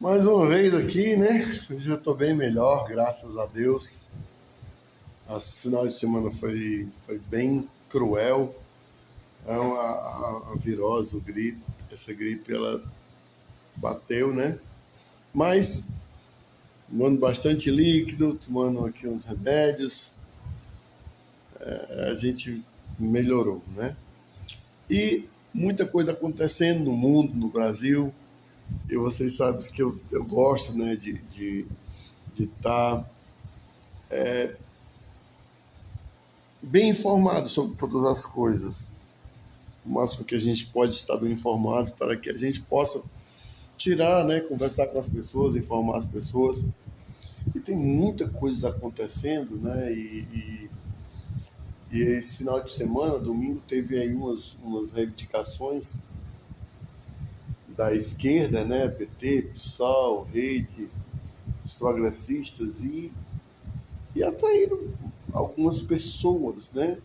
Mais uma vez aqui, né? Hoje eu tô bem melhor, graças a Deus. Esse final de semana foi bem cruel. É a virose, o gripe. Essa gripe, ela bateu, né? Mas, tomando bastante líquido, tomando aqui uns remédios, a gente melhorou, né? E muita coisa acontecendo no mundo, no Brasil. E vocês sabem que eu gosto, né, de estar bem informado sobre todas as coisas. O máximo que a gente pode estar bem informado para que a gente possa tirar, né, conversar com as pessoas, informar as pessoas. E tem muita coisa acontecendo, né? E esse final de semana, domingo, teve aí umas reivindicações da esquerda, né? PT, PSOL, Rede, os progressistas, e atraíram algumas pessoas, né?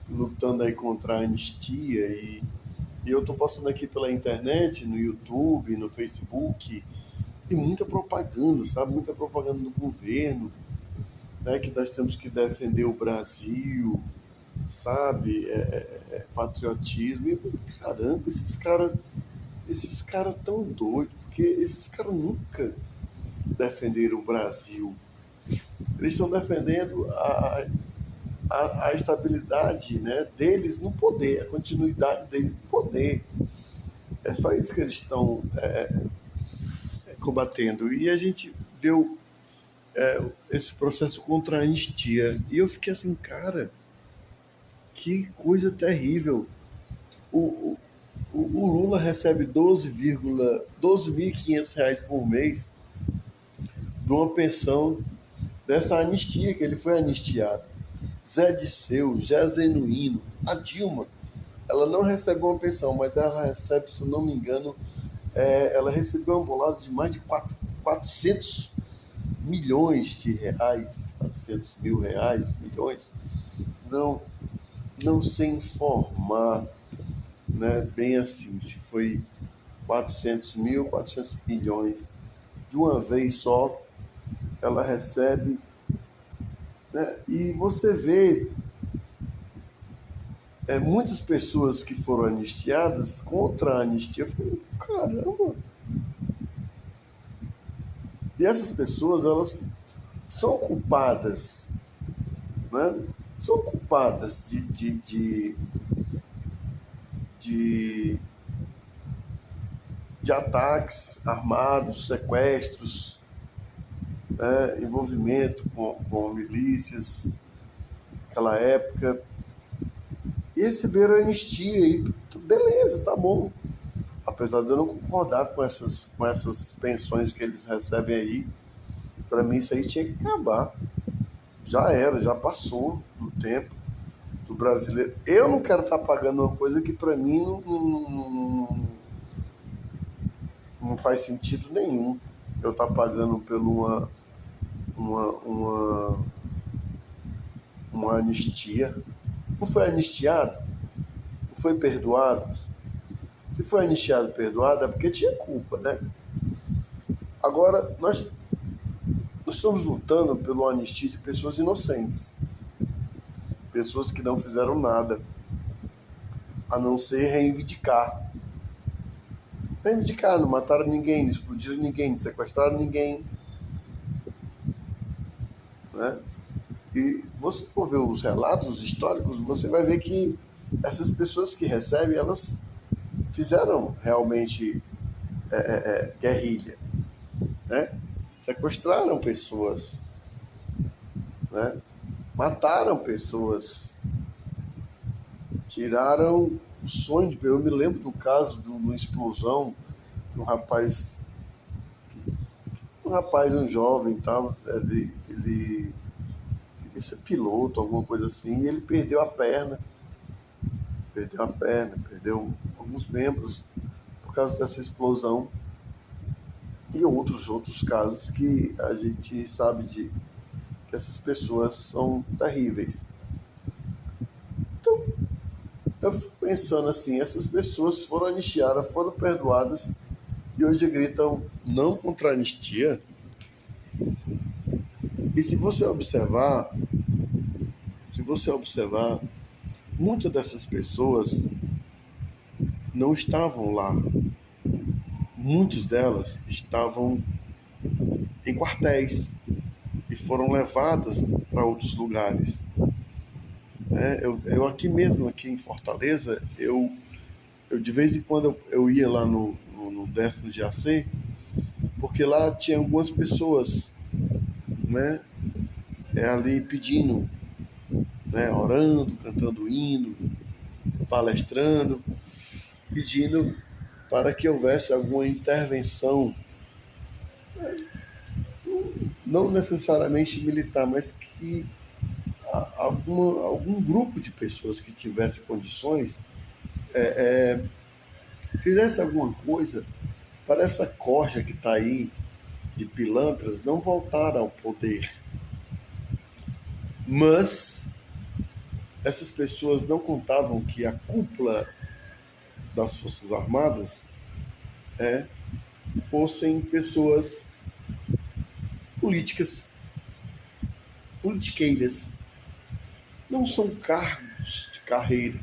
Lutando aí contra a anistia. E eu estou passando aqui pela internet, no YouTube, no Facebook, e muita propaganda, sabe? Muita propaganda do governo, né? Que nós temos que defender o Brasil, sabe? Patriotismo. E, caramba, esses caras tão doidos, porque esses caras nunca defenderam o Brasil. Eles estão defendendo a estabilidade, né, deles no poder, a continuidade deles no poder. É só isso que eles estão combatendo. E a gente viu esse processo contra a anistia. E eu fiquei assim, cara, que coisa terrível. O, o Lula recebe 12.500 reais por mês de uma pensão dessa anistia, que ele foi anistiado. Zé Disseu, Zé Zenuíno, a Dilma, ela não recebe uma pensão, mas ela recebe, se eu não me engano, ela recebeu um bolado de mais de 400 milhões de reais, 400 mil reais, milhões. Não, não sei informar, né, bem assim, se foi 400 mil, 400 milhões de uma vez só, ela recebe, né, e você vê muitas pessoas que foram anistiadas contra a anistia. Eu fiquei, caramba, e essas pessoas, elas são culpadas, né? São culpadas de, de ataques armados, sequestros, né? Envolvimento com milícias naquela época, e receberam anistia, e beleza, tá bom. Apesar de eu não concordar com essas pensões que eles recebem aí, para mim isso aí tinha que acabar. Já era, já passou do tempo do brasileiro. Eu não quero estar pagando uma coisa que para mim não faz sentido nenhum. Eu estar pagando por uma, uma, uma anistia. Não foi anistiado? Não foi perdoado? Se foi anistiado e perdoado é porque tinha culpa, né? Agora, nós estamos lutando pelo anistia de pessoas inocentes. Pessoas que não fizeram nada, a não ser reivindicar. Reivindicar, não mataram ninguém, não explodiram ninguém, não sequestraram ninguém, né? E você for ver os relatos históricos, você vai ver que essas pessoas que recebem, elas fizeram realmente guerrilha, né? Sequestraram pessoas, né? Mataram pessoas, tiraram o sonho de... Eu me lembro do caso de uma explosão que um jovem, tal, ele queria ser piloto, alguma coisa assim, e ele perdeu alguns membros por causa dessa explosão, e outros casos que a gente sabe que essas pessoas são terríveis. Então, eu fico pensando assim, essas pessoas foram anistiadas, foram perdoadas, e hoje gritam não contra a anistia. E se você observar, muitas dessas pessoas não estavam lá. Muitas delas estavam em quartéis e foram levadas para outros lugares. Eu aqui mesmo, aqui em Fortaleza, eu de vez em quando eu ia lá no 10º GAC, porque lá tinha algumas pessoas, né, ali pedindo, né, orando, cantando hino, palestrando, pedindo para que houvesse alguma intervenção, não necessariamente militar, mas que algum grupo de pessoas que tivesse condições fizesse alguma coisa para essa corja que está aí de pilantras não voltar ao poder. Mas essas pessoas não contavam que a cúpula das Forças Armadas fossem pessoas políticas, politiqueiras. Não são cargos de carreira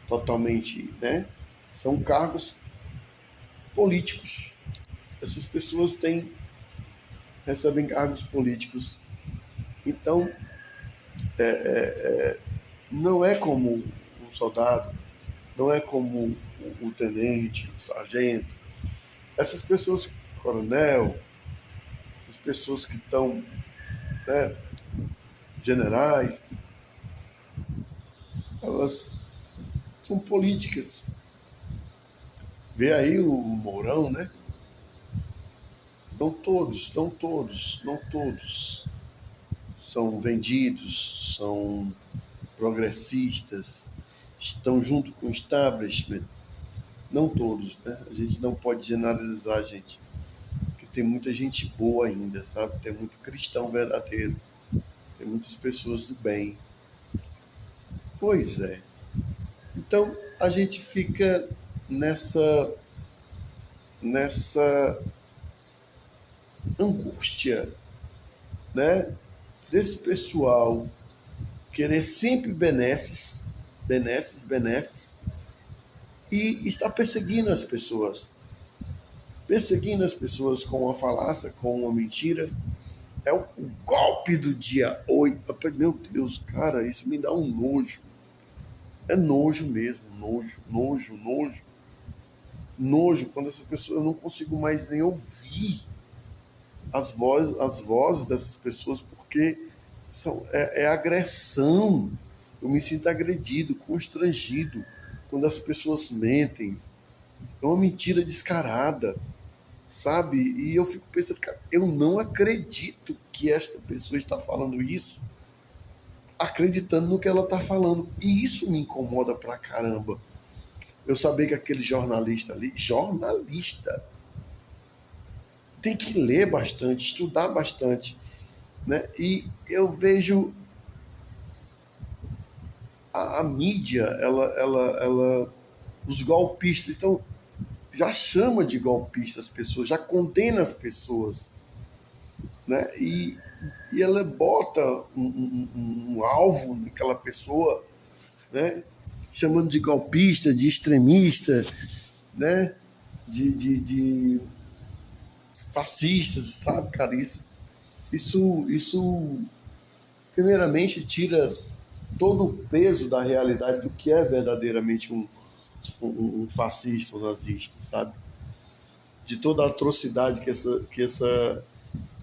totalmente, né? São cargos políticos. Essas pessoas recebem cargos políticos. Então, não é como um soldado, não é como o tenente, o sargento. Essas pessoas, coronel, essas pessoas que estão, né, generais, elas são políticas. Vê aí o Mourão, né? Não todos são vendidos, são progressistas, estão junto com o establishment. Não todos, né? A gente não pode generalizar, gente. Porque tem muita gente boa ainda, sabe? Tem muito cristão verdadeiro. Tem muitas pessoas do bem. Pois é. Então, a gente fica nessa angústia, né? Desse pessoal querer sempre benesses, e está perseguindo as pessoas com uma falácia, com uma mentira. É o golpe do dia 8. Meu Deus, cara, isso me dá um nojo. É nojo mesmo, nojo, quando essa pessoa, eu não consigo mais nem ouvir as vozes dessas pessoas, porque é agressão. Eu me sinto agredido, constrangido, quando as pessoas mentem. É uma mentira descarada, sabe? E eu fico pensando, cara, eu não acredito que esta pessoa está falando isso, acreditando no que ela está falando. E isso me incomoda pra caramba. Eu sabia que aquele jornalista ali, tem que ler bastante, estudar bastante, né? E eu vejo a mídia, os golpistas, então já chama de golpista as pessoas, já condena as pessoas, né? E ela bota um alvo naquela pessoa, né? Chamando de golpista, de extremista, né? De fascistas, sabe, cara? Isso primeiramente tira todo o peso da realidade do que é verdadeiramente um fascista, um nazista, sabe? De toda a atrocidade que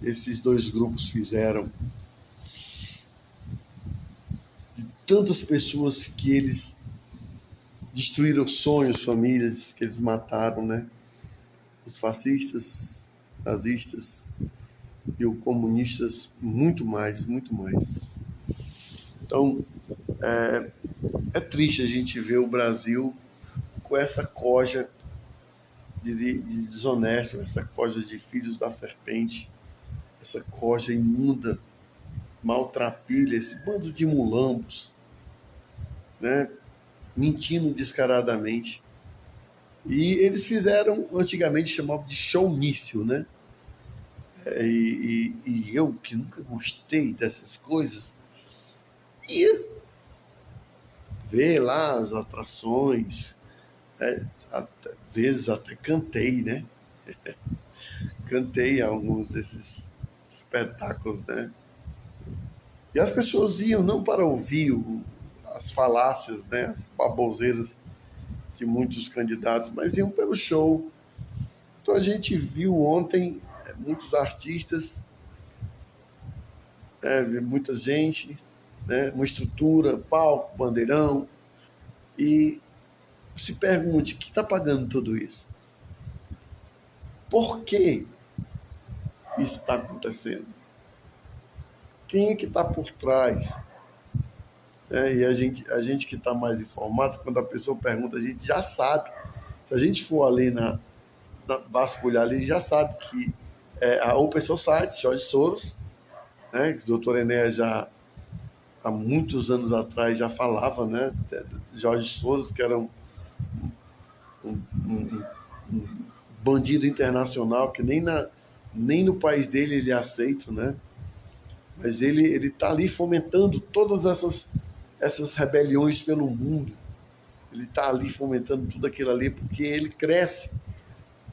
esses dois grupos fizeram, de tantas pessoas que eles destruíram sonhos, famílias, que eles mataram, né? Os fascistas, nazistas e os comunistas, muito mais, muito mais. Então, é triste a gente ver o Brasil com essa coja de desonesto, essa coja de filhos da serpente, essa coja imunda, maltrapilha, esse bando de mulambos, né? Mentindo descaradamente. E eles fizeram, antigamente chamavam de showmício, né? E eu, que nunca gostei dessas coisas, ia ver lá as atrações, né? Vezes até cantei, né? Cantei alguns desses espetáculos, né? E as pessoas iam não para ouvir as falácias, né? As baboseiras de muitos candidatos, mas iam pelo show. Então a gente viu ontem muitos artistas, né? Muita gente, né? Uma estrutura, palco, bandeirão, e se pergunte, quem está pagando tudo isso? Por que isso está acontecendo? Quem é que está por trás? E a gente que está mais informado, quando a pessoa pergunta, a gente já sabe. Se a gente for ali vasculhar ali, já sabe que a Open Society, Jorge Soros, né, que o doutor Enéas já há muitos anos atrás já falava, né, de Jorge Soros, que era um bandido internacional, que nem no país dele ele é aceito, né? Mas ele está ali fomentando todas essas rebeliões pelo mundo. Ele está ali fomentando tudo aquilo ali porque ele cresce,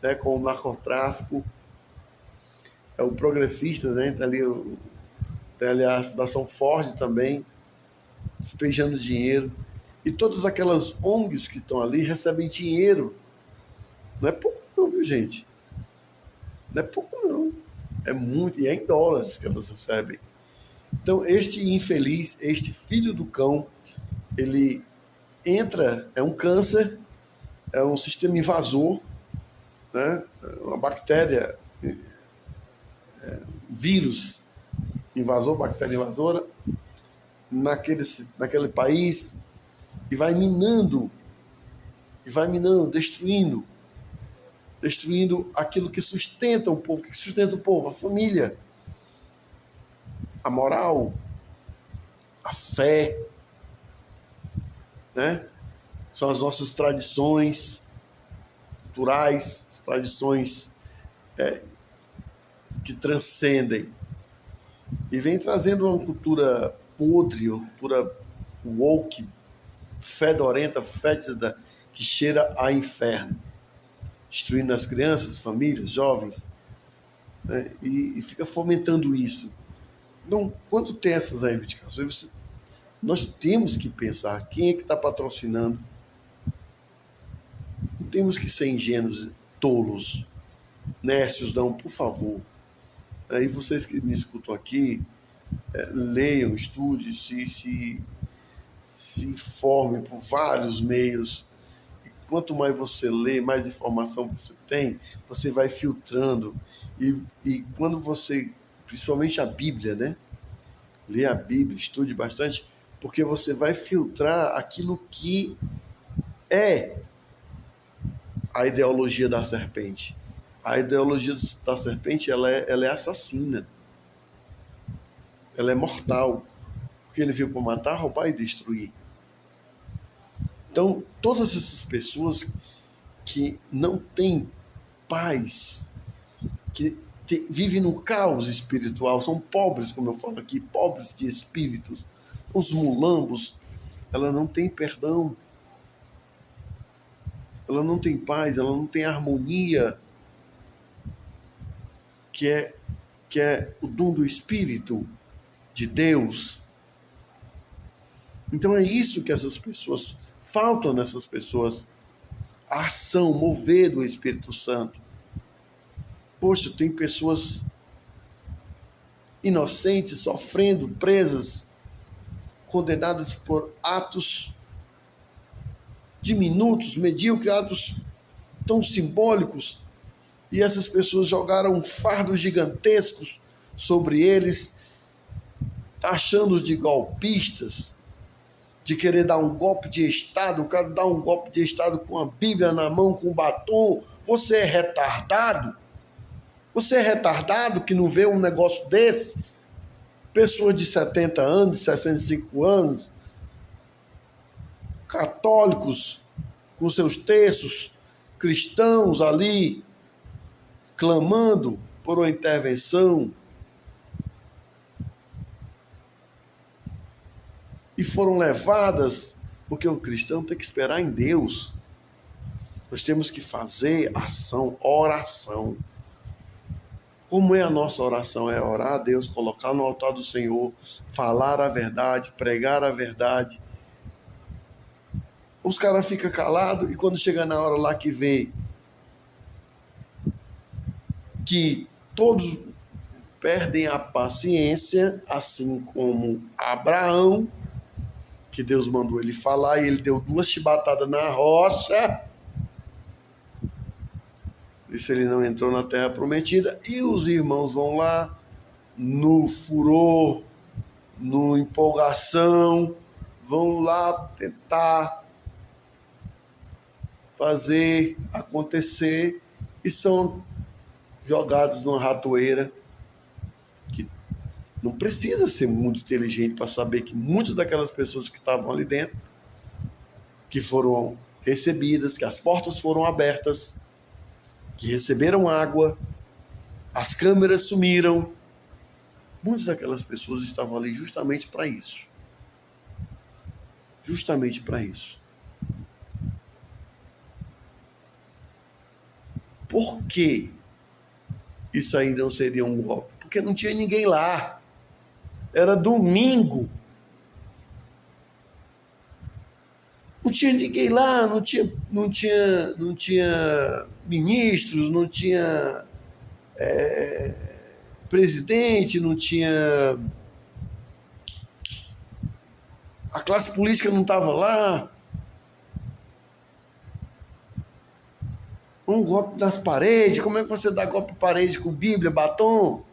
né, com o narcotráfico. É o progressista, né? Tem ali a Fundação Ford também, despejando dinheiro. E todas aquelas ONGs que estão ali recebem dinheiro. Não é pouco não, viu, gente? Não é pouco não. É muito, e é em dólares que elas recebem. Então, este infeliz, este filho do cão, ele entra, é um câncer, é um sistema invasor, né? Uma bactéria, vírus invasor, bactéria invasora, naquele país, e vai minando, destruindo aquilo que sustenta o povo. O que sustenta o povo? A família, a moral, a fé, né? São as nossas tradições culturais, tradições que transcendem. E vem trazendo uma cultura podre, uma cultura woke, fedorenta, fétida, que cheira a inferno, destruindo as crianças, famílias, jovens, né? E fica fomentando isso. Então, quando tem essas reivindicações, nós temos que pensar quem é que está patrocinando. Não temos que ser ingênuos, tolos, nércios, não, por favor. E vocês que me escutam aqui, leiam, estudem, se informem por vários meios. E quanto mais você lê, mais informação você tem, você vai filtrando. E quando você, principalmente a Bíblia, né? Lê a Bíblia, estude bastante, porque você vai filtrar aquilo que é a ideologia da serpente. A ideologia da serpente, ela é assassina. Ela é mortal. Porque ele veio para matar, roubar e destruir. Então, todas essas pessoas que não têm paz, que vivem no caos espiritual, são pobres, como eu falo aqui, pobres de espíritos, os mulambos, ela não tem perdão, ela não tem paz, ela não tem harmonia, que é o dom do Espírito de Deus. Então é isso que essas pessoas, faltam nessas pessoas, a ação, mover do Espírito Santo. Poxa, tem pessoas inocentes sofrendo, presas, condenadas por atos diminutos, medíocres, atos tão simbólicos, e essas pessoas jogaram fardos gigantescos sobre eles, achando-os de golpistas, de querer dar um golpe de Estado. O cara dá um golpe de Estado com a Bíblia na mão, com batom. Você é retardado? Você é retardado que não vê um negócio desse? Pessoas de 70 anos, de 65 anos, católicos, com seus textos, cristãos ali clamando por uma intervenção e foram levadas, porque o cristão tem que esperar em Deus. Nós temos que fazer ação, oração. Como é a nossa oração? É orar a Deus, colocar no altar do Senhor, falar a verdade, pregar a verdade. Os caras ficam calados e quando chega na hora lá que vê que todos perdem a paciência, assim como Abraão, que Deus mandou ele falar, e ele deu 2 chibatadas na rocha. Isso ele não entrou na terra prometida. E os irmãos vão lá, no furor, no empolgação, vão lá tentar fazer acontecer e são jogados numa ratoeira que não precisa ser muito inteligente para saber que muitas daquelas pessoas que estavam ali dentro, que foram recebidas, que as portas foram abertas, que receberam água, as câmeras sumiram. Muitas daquelas pessoas estavam ali justamente para isso. Justamente para isso. Por que isso aí não seria um golpe? Porque não tinha ninguém lá. Era domingo. Não tinha ninguém lá, não tinha ministros, não tinha presidente, não tinha... A classe política não estava lá. Um golpe nas paredes. Como é que você dá golpe na parede com Bíblia, batom?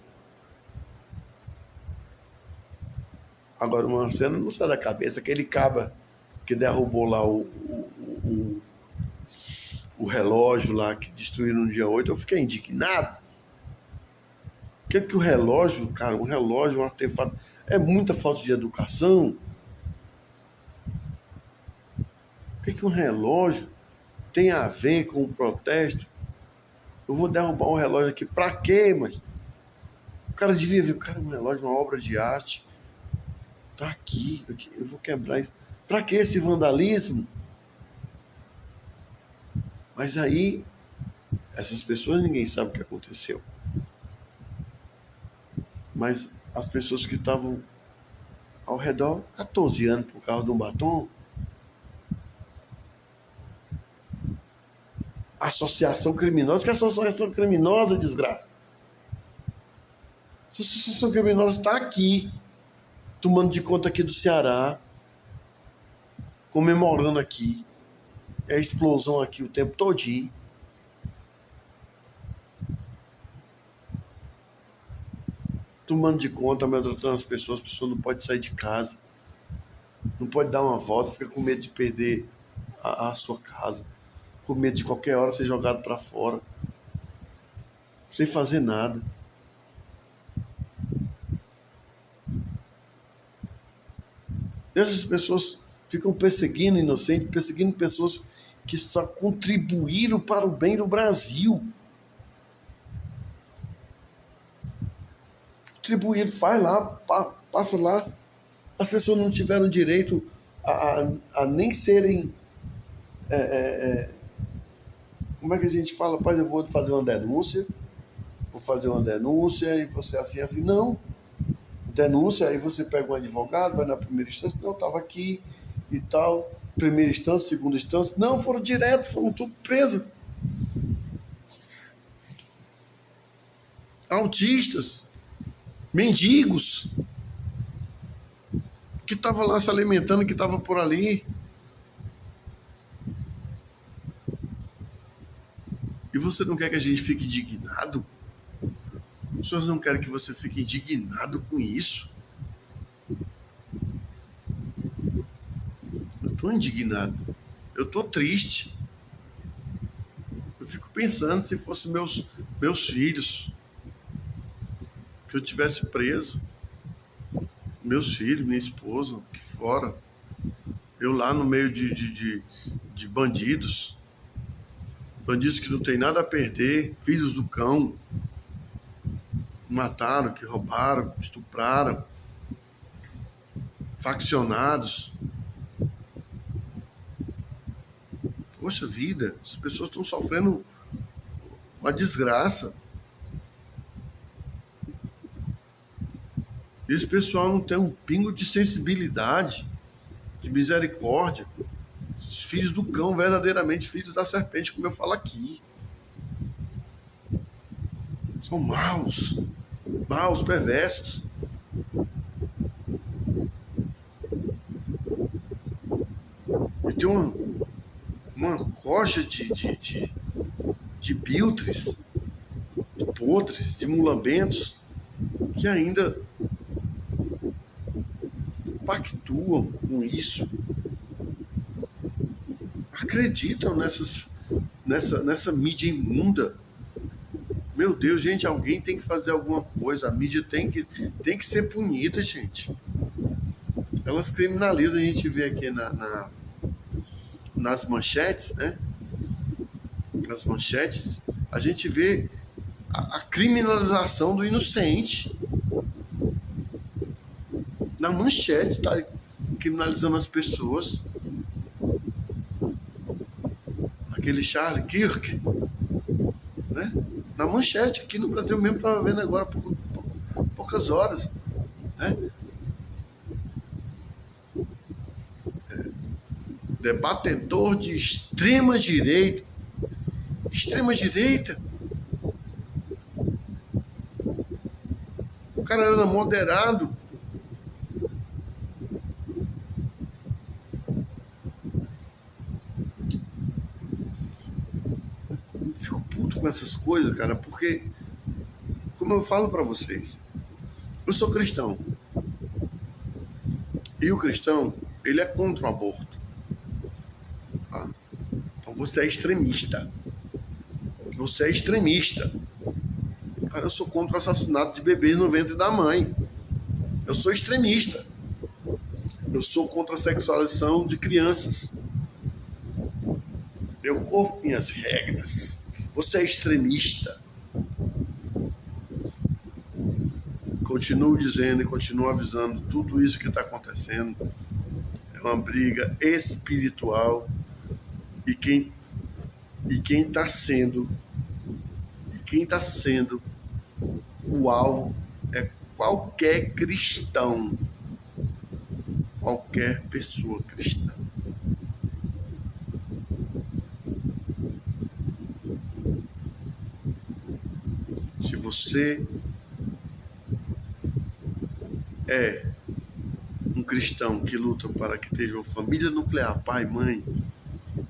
Agora, uma cena não sai da cabeça. Aquele cabra que derrubou lá o relógio lá, que destruíram no dia 8, eu fiquei indignado. O que é que o relógio, cara, um relógio, um artefato, é muita falta de educação. O que é que um relógio tem a ver com o protesto? Eu vou derrubar um relógio aqui, pra quê, mas... O cara devia ver, cara, um relógio, uma obra de arte, tá aqui, eu vou quebrar isso. Pra que esse vandalismo? Mas aí, essas pessoas, ninguém sabe o que aconteceu. Mas as pessoas que estavam ao redor, 14 anos por causa de um batom, associação criminosa, que associação criminosa, desgraça? A associação criminosa está aqui, tomando de conta aqui do Ceará, comemorando aqui, é a explosão aqui o tempo todinho. Tomando de conta, amedrontando as pessoas não podem sair de casa, não pode dar uma volta, fica com medo de perder a sua casa, com medo de qualquer hora ser jogado para fora, sem fazer nada. Essas pessoas ficam perseguindo inocentes, perseguindo pessoas que só contribuíram para o bem do Brasil. Contribuíram, faz lá, passa lá. As pessoas não tiveram direito a nem serem... como é que a gente fala? Pai, eu vou fazer uma denúncia, e você assim, não. Denúncia, aí você pega um advogado, vai na primeira instância, não, estava aqui e tal, primeira instância, segunda instância, não, foram direto, foram tudo presos. Autistas, mendigos, que estavam lá se alimentando, que estavam por ali. E você não quer que a gente fique indignado? Os senhores não querem que você fique indignado com isso? Eu estou indignado. Eu estou triste. Eu fico pensando se fossem meus filhos, que eu tivesse preso. Meus filhos, minha esposa, aqui fora. Eu lá no meio de bandidos. bandidos que não tem nada a perder, filhos do cão, que mataram, que roubaram, estupraram, faccionados. Poxa vida, as pessoas estão sofrendo uma desgraça. E esse pessoal não tem um pingo de sensibilidade, de misericórdia. Os filhos do cão, verdadeiramente filhos da serpente, como eu falo aqui. São maus, perversos. E tem uma coxa de biltres, de podres, de mulambentos, que ainda pactuam com isso, acreditam nessa mídia imunda. Meu Deus, gente, alguém tem que fazer alguma coisa, a mídia tem que ser punida, gente. Elas criminalizam, a gente vê aqui nas manchetes, né? Nas manchetes, a gente vê a criminalização do inocente. Na manchete está criminalizando as pessoas. Aquele Charlie Kirk, né? Na manchete aqui no Brasil mesmo, estava vendo agora há poucas horas, né? Debatedor de extrema direita. Extrema direita? O cara era moderado. Fico puto com essas coisas, cara, porque, como eu falo para vocês, eu sou cristão. E o cristão, ele é contra o aborto. Tá? Então você é extremista. Você é extremista. Cara, eu sou contra o assassinato de bebês no ventre da mãe. Eu sou extremista. Eu sou contra a sexualização de crianças. Meu corpo, minhas regras. Você é extremista. Continuo dizendo e continuo avisando, tudo isso que está acontecendo é uma briga espiritual e quem está sendo o alvo é qualquer cristão, qualquer pessoa cristã. Se você é um cristão que luta para que tenha uma família nuclear, pai e mãe,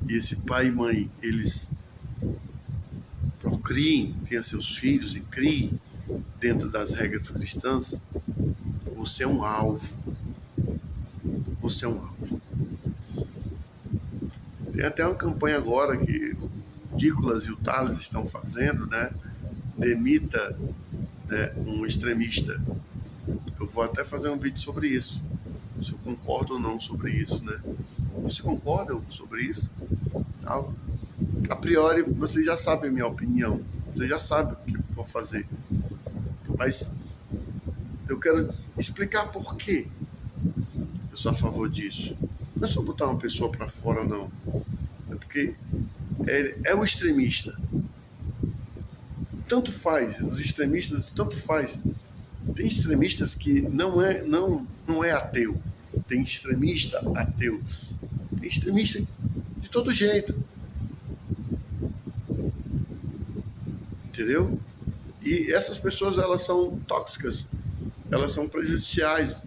e esse pai e mãe, eles procriem, tenham seus filhos e criem dentro das regras cristãs, você é um alvo. Você é um alvo. Tem até uma campanha agora que o Nicolas e o Thales estão fazendo, né? Demita, né, um extremista. Eu vou até fazer um vídeo sobre isso, se eu concordo ou não sobre isso, né? Você concorda sobre isso? Tá? A priori, vocês já sabem a minha opinião, vocês já sabem o que eu vou fazer, mas eu quero explicar por quê eu sou a favor disso. Não é só botar uma pessoa para fora, não. É porque é o extremista. Tanto faz, os extremistas, tanto faz. Tem extremistas que não é ateu. Tem extremista ateu. Tem extremista de todo jeito. Entendeu? E essas pessoas, elas são tóxicas. Elas são prejudiciais.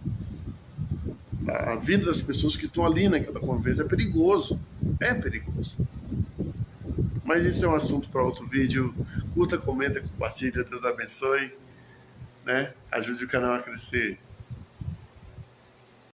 A vida das pessoas que estão ali naquela convivência é perigoso. É perigoso. Mas isso é um assunto para outro vídeo. Curta, comenta, compartilha. Deus abençoe. Né? Ajude o canal a crescer.